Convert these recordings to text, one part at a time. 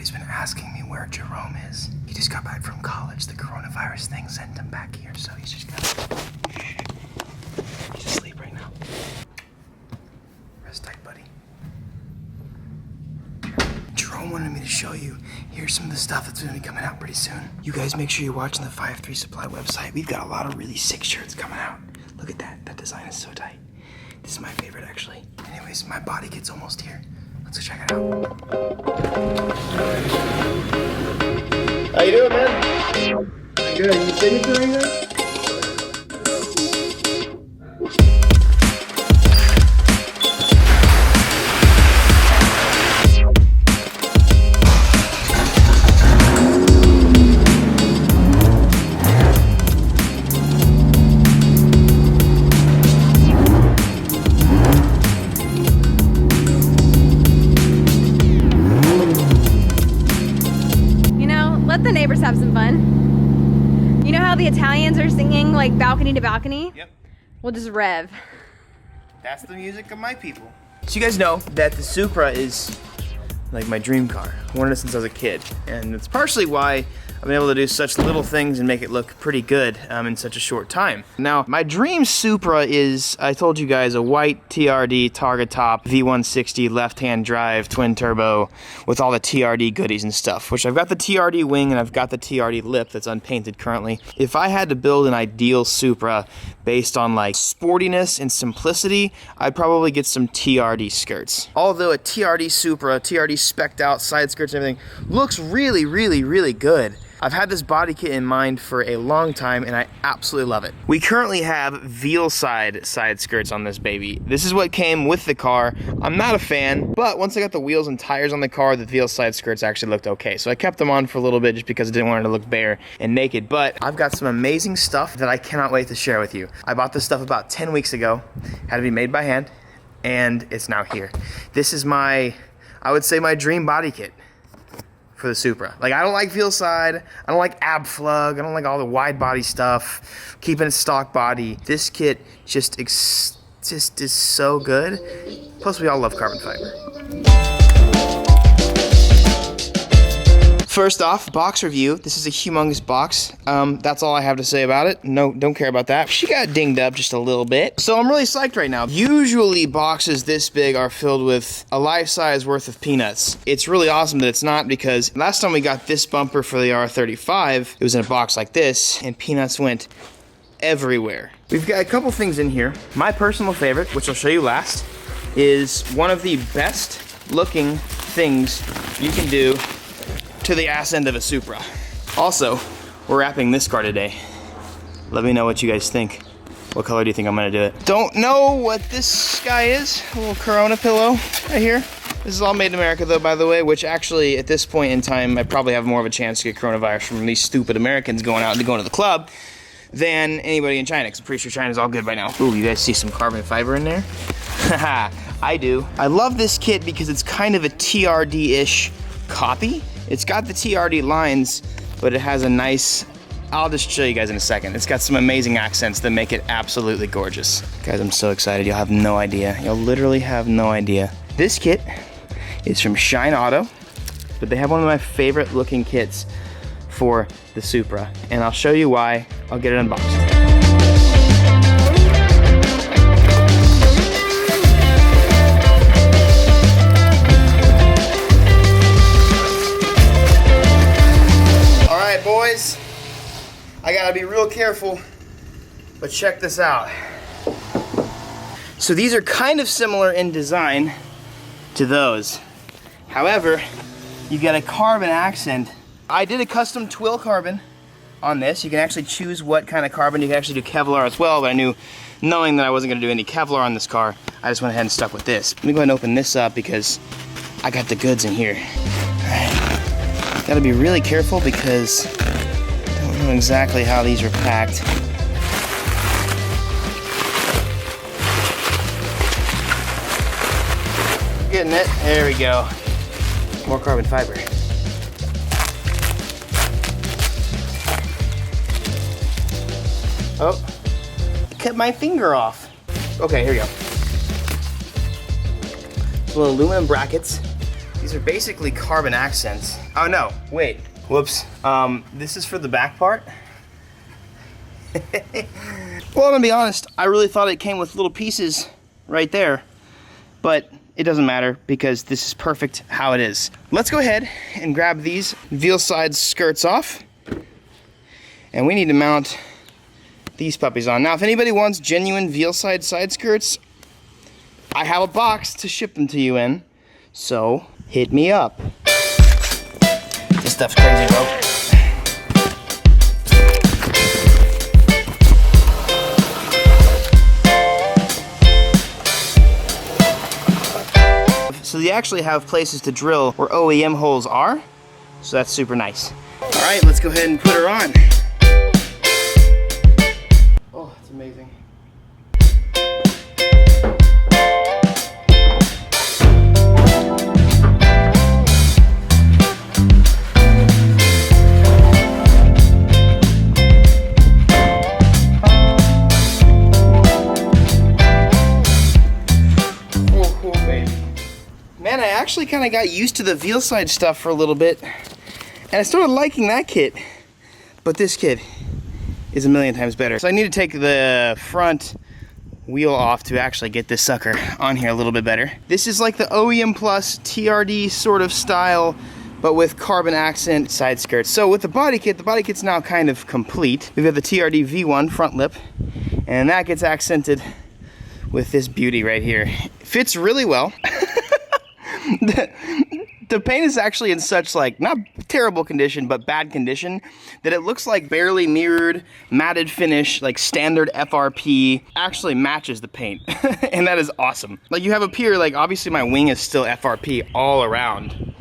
Everybody's been asking me where Jerome is. He just got back from college. The coronavirus thing sent him back here, so he's just he's asleep right now. Rest tight, buddy. Jerome wanted me to show you. Here's some of the stuff that's gonna be coming out pretty soon. You guys make sure you're watching the 5-3 Supply website. We've got a lot of really sick shirts coming out. Look at that. That design is so tight. This is my favorite, actually. Anyways, my body kit's almost here. Let's go check it out. How you doing, man? Good. You signature or anything? Let the neighbors have some fun. You know how the Italians are singing like balcony to balcony? Yep. We'll just rev. That's the music of my people. So you guys know that the Supra is like my dream car. I wanted it since I was a kid. And it's partially why I've been able to do such little things and make it look pretty good in such a short time. Now, my dream Supra is, I told you guys, a white TRD target top V160 left-hand drive twin turbo with all the TRD goodies and stuff, which I've got the TRD wing and I've got the TRD lip that's unpainted currently. If I had to build an ideal Supra based on like sportiness and simplicity, I'd probably get some TRD skirts. Although a TRD Supra, TRD spec'd out side skirts and everything, looks really, really, really good. I've had this body kit in mind for a long time and I absolutely love it. We currently have veal side skirts on this baby. This is what came with the car. I'm not a fan, but once I got the wheels and tires on the car, the veal side skirts actually looked okay. So I kept them on for a little bit just because I didn't want it to look bare and naked, but I've got some amazing stuff that I cannot wait to share with you. I bought this stuff about 10 weeks ago, had to be made by hand, and it's now here. This is my, I would say, my dream body kit for the Supra. Like, I don't like veal side, I don't like ab flug, I don't like all the wide body stuff, keeping it stock body. This kit just is so good. Plus, we all love carbon fiber. First off, box review. This is a humongous box. That's all I have to say about it. No, don't care about that. She got dinged up just a little bit. So I'm really psyched right now. Usually boxes this big are filled with a life-size worth of peanuts. It's really awesome that it's not, because last time we got this bumper for the R35, it was in a box like this, and peanuts went everywhere. We've got a couple things in here. My personal favorite, which I'll show you last, is one of the best looking things you can do to the ass end of a Supra. Also, we're wrapping this car today. Let me know what you guys think. What color do you think I'm gonna do it? Don't know what this guy is. A little Corona pillow right here. This is all made in America though, by the way, which actually at this point in time, I probably have more of a chance to get coronavirus from these stupid Americans going out and going to the club than anybody in China, because I'm pretty sure China's all good by now. Ooh, you guys see some carbon fiber in there? Haha, I do. I love this kit because it's kind of a TRD-ish copy. It's got the TRD lines, but it has a nice, I'll just show you guys in a second. It's got some amazing accents that make it absolutely gorgeous. Guys, I'm so excited. You'll have no idea. You'll literally have no idea. This kit is from Shine Auto, but they have one of my favorite looking kits for the Supra, and I'll show you why. I'll get it unboxed. Boys, I gotta be real careful, but check this out. So these are kind of similar in design to those. However, you get a carbon accent. I did a custom twill carbon on this. You can actually choose what kind of carbon. You can actually do Kevlar as well, but I knew, knowing that I wasn't gonna do any Kevlar on this car, I just went ahead and stuck with this. Let me go ahead and open this up because I got the goods in here. All right. Gotta be really careful because I don't know exactly how these are packed. Getting it. There we go. More carbon fiber. Oh, cut my finger off. Okay, here we go. Little aluminum brackets. These are basically carbon accents. Oh no, wait, whoops. This is for the back part. Well, I'm gonna be honest, I really thought it came with little pieces right there, but it doesn't matter because this is perfect how it is. Let's go ahead and grab these veal side skirts off, and we need to mount these puppies on. Now, if anybody wants genuine veal side skirts, I have a box to ship them to you in, so hit me up. This stuff's crazy, bro. So they actually have places to drill where OEM holes are, so that's super nice. All right, let's go ahead and put her on. Oh, it's amazing. Man, I actually kind of got used to the veal side stuff for a little bit, and I started liking that kit, but this kit is a million times better. So I need to take the front wheel off to actually get this sucker on here a little bit better. This is like the OEM Plus TRD sort of style, but with carbon accent side skirts. So with the body kit's now kind of complete. We've got the TRD V1 front lip, and that gets accented with this beauty right here. It fits really well. The paint is actually in such, like, not terrible condition, but bad condition, that it looks like barely mirrored, matted finish, like standard FRP, actually matches the paint. And that is awesome. Like, you have up here, like, obviously my wing is still FRP all around.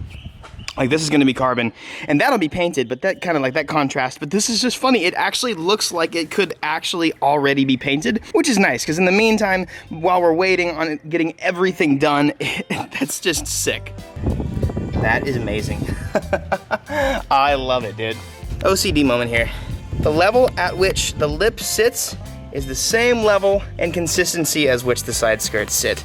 Like, this is gonna be carbon, and that'll be painted, but that kind of like that contrast. But this is just funny. It actually looks like it could actually already be painted, which is nice, because in the meantime, while we're waiting on getting everything done, that's just sick. That is amazing. I love it, dude. OCD moment here. The level at which the lip sits is the same level and consistency as which the side skirts sit.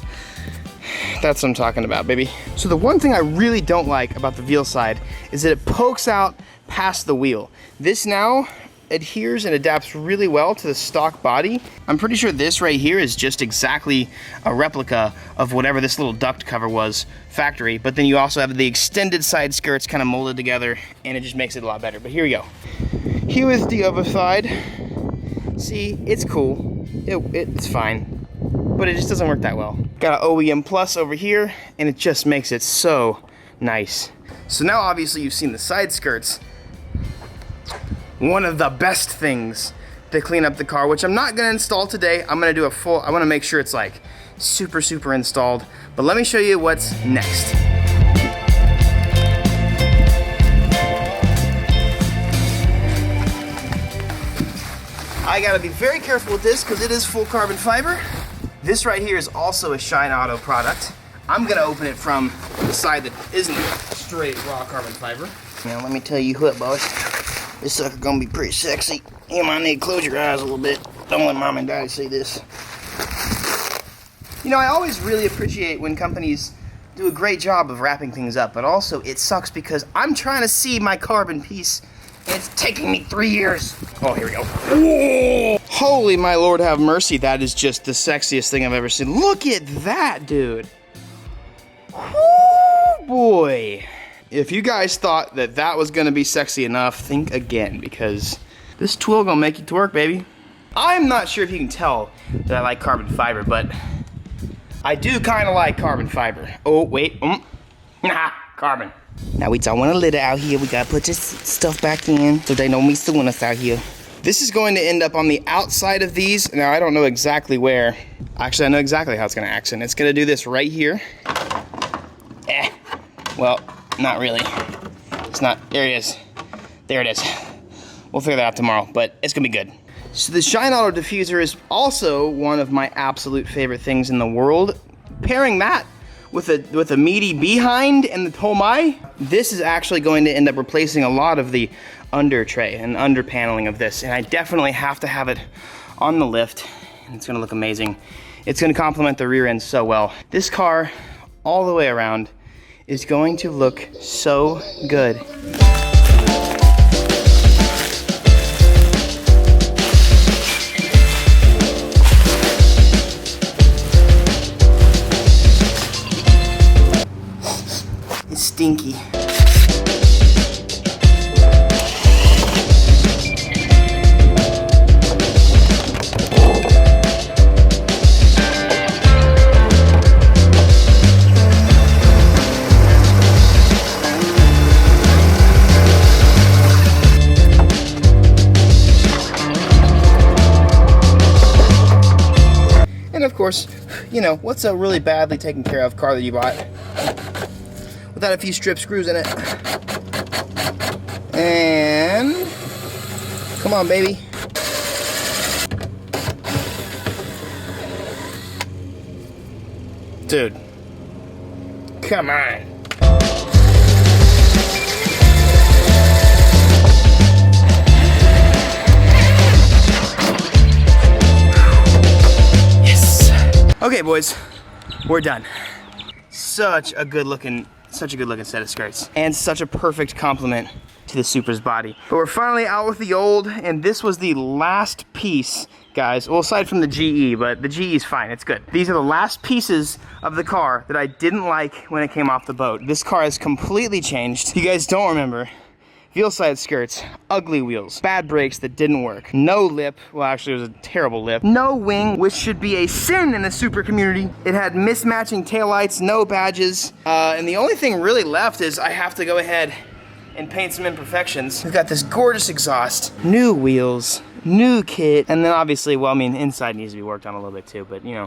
That's what I'm talking about, baby. So the one thing I really don't like about the veal side is that it pokes out past the wheel. This now adheres and adapts really well to the stock body. I'm pretty sure this right here is just exactly a replica of whatever this little duct cover was factory, but then you also have the extended side skirts kind of molded together, and it just makes it a lot better. But here we go. Here is the other side. See, it's cool. It's fine, but it just doesn't work that well. Got an OEM Plus over here, and it just makes it so nice. So now obviously you've seen the side skirts. One of the best things to clean up the car, which I'm not gonna install today. I'm gonna do a full, I wanna make sure it's like super installed. But let me show you what's next. I gotta be very careful with this because it is full carbon fiber. This right here is also a Shine Auto product. I'm gonna open it from the side that isn't straight raw carbon fiber. Now let me tell you what, boys. This sucker gonna be pretty sexy. You might need to close your eyes a little bit. Don't let mom and daddy see this. You know, I always really appreciate when companies do a great job of wrapping things up, but also it sucks because I'm trying to see my carbon piece, and it's taking me 3 years. Oh, here we go. Whoa! Holy my Lord have mercy, that is just the sexiest thing I've ever seen. Look at that, dude. Woo, boy. If you guys thought that that was gonna be sexy enough, think again, because this tool gonna make you twerk, baby. I'm not sure if you can tell that I like carbon fiber, but I do kind of like carbon fiber. Oh, wait, nah, carbon. Now we don't want to litter out here. We gotta put this stuff back in so they don't be suing us out here. This is going to end up on the outside of these. Now I don't know exactly where. Actually, I know exactly how it's gonna accent. It's gonna do this right here. Well, not really. It's not, there it is. There it is. We'll figure that out tomorrow, but it's gonna be good. So the Shine Auto diffuser is also one of my absolute favorite things in the world. Pairing that with a meaty behind and the Tomai, this is actually going to end up replacing a lot of the under tray and under paneling of this, and I definitely have to have it on the lift, and it's gonna look amazing. It's gonna complement the rear end so well. This car, all the way around, is going to look so good. It's stinky. And of course, you know, what's a really badly taken care of car that you bought without a few strip screws in it? And come on, baby. Dude, come on. Okay, boys, we're done. Such a good looking set of skirts, and such a perfect complement to the Supra's body. But we're finally out with the old, and this was the last piece, guys. Well, aside from the GE, but the GE is fine, it's good. These are the last pieces of the car that I didn't like when it came off the boat. This car has completely changed. If you guys don't remember, Veal side skirts, ugly wheels, bad brakes that didn't work, no lip, well actually it was a terrible lip, no wing, which should be a sin in the Supra community. It had mismatching taillights, no badges, and the only thing really left is I have to go ahead and paint some imperfections. We've got this gorgeous exhaust, new wheels, new kit, and then obviously, well I mean, inside needs to be worked on a little bit too, but you know,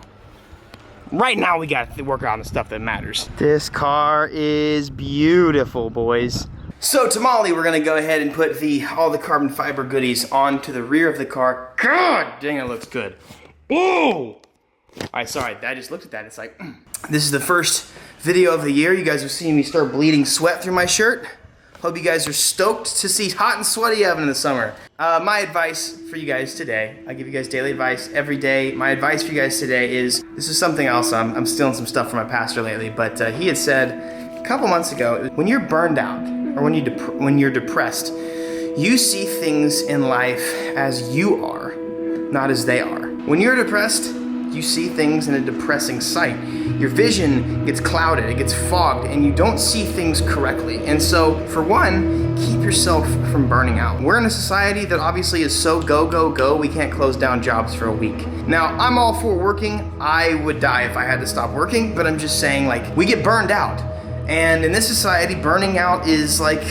right now we got to work on the stuff that matters. This car is beautiful, boys. So Tamale, we're gonna go ahead and put all the carbon fiber goodies onto the rear of the car. God dang, it looks good. Ooh! Alright, sorry, I just looked at that, it's like, This is the first video of the year. You guys have seen me start bleeding sweat through my shirt. Hope you guys are stoked to see hot and sweaty Evan in the summer. My advice for you guys today, I give you guys daily advice every day. My advice for you guys today is, this is something else, I'm stealing some stuff from my pastor lately, but he had said a couple months ago, when you're burned out, or when you're depressed, you see things in life as you are, not as they are. When you're depressed, you see things in a depressing sight. Your vision gets clouded, it gets fogged, and you don't see things correctly. And so, for one, keep yourself from burning out. We're in a society that obviously is so go, go, go, we can't close down jobs for a week. Now, I'm all for working. I would die if I had to stop working, but I'm just saying, like, we get burned out. And in this society, burning out is like,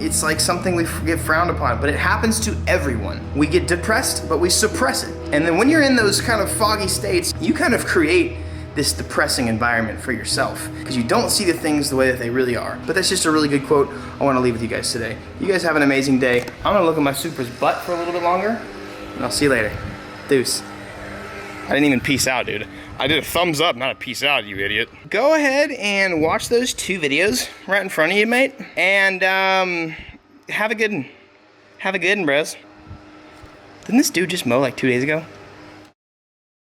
it's like something we get frowned upon, but it happens to everyone. We get depressed, but we suppress it. And then when you're in those kind of foggy states, you kind of create this depressing environment for yourself, because you don't see the things the way that they really are. But that's just a really good quote I want to leave with you guys today. You guys have an amazing day. I'm gonna look at my Supra's butt for a little bit longer, and I'll see you later. Deuce. I didn't even peace out, dude. I did a thumbs up, not a peace out, you idiot. Go ahead and watch those 2 videos right in front of you, mate. And have a good one. Have a good one, bros. Didn't this dude just mow like 2 days ago?